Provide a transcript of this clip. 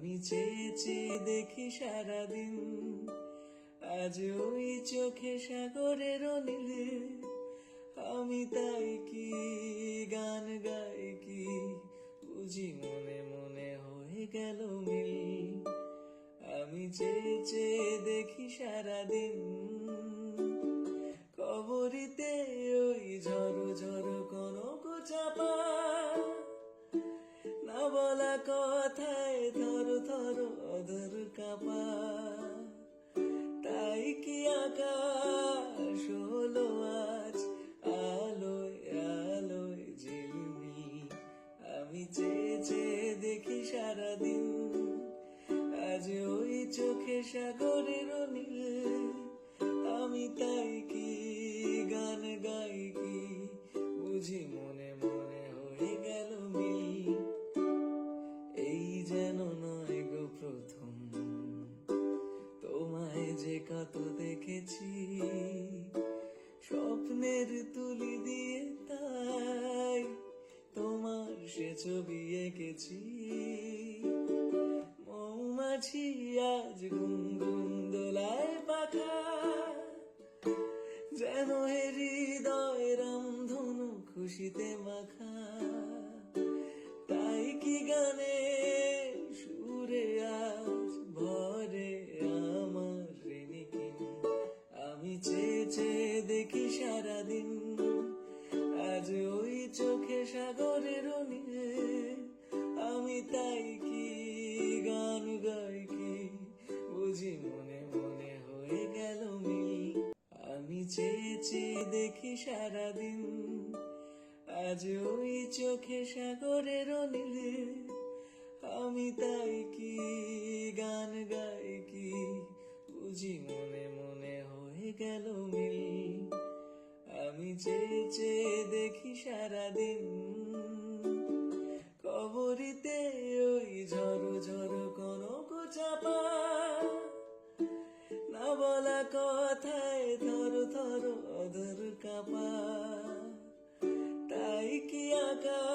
আমি চেয়ে চেয়ে দেখি সারাদিন, আজ ওই চোখে সাগরের নীলে। আমি তাই কি গান গাই কি, বুঝি মনে মনে হয়ে গেল মিল। আমি চেয়ে চেয়ে দেখি সারাদিন, কবরিতে ওই ঝড়ো ঝড়ো কনক চাপা, না বলা কথায় থর থর অধর কাপা। তাই কি আকাশ হলো আজ আলোয় আলোয় ঝিলমিল। আমি চেয়ে চেয়ে দেখি সারাদিন, আজ ওই চোখে সাগরের নীল। আমি তাই কি গান গাই কি, বুঝি মনে মনে হয়ে গেল মিল। এই যেন নয় গো প্রথম তোমায় যে কত দেখেছি, স্বপ্নের তুলি দিয়ে তাই তোমার সে ছবি এঁকেছি। মৌমাছি আজ গুনগুন দোলায় পাখা, যেন হৃদয় রামধনু খুশিতে মাখা। তাই কি গানে সুরে আজ ভরে আমার ঋণিকিন। আমি চেয়ে চেয়ে দেখি সারাদিন, আজ ওই চোখে সাগরের নীলে। আমি তাই কি গান গাই কি, বুঝি মনে মনে হয়ে গেল মিল। আমি চেয়ে চেয়ে দেখি সারাদিন, আজ ওই চোখে সাগরের নীলে। আমি তাই কি গান গাই কি, বুঝি মনে মনে হয়ে গেল মিল। আমি চেয়ে চেয়ে দেখি সারাদিন, কবরিতে ওই ঝড়ো ঝড়ো কনক চাপা, না বলা কথায় থর থর অধর কাপা। তাই কি আকাশ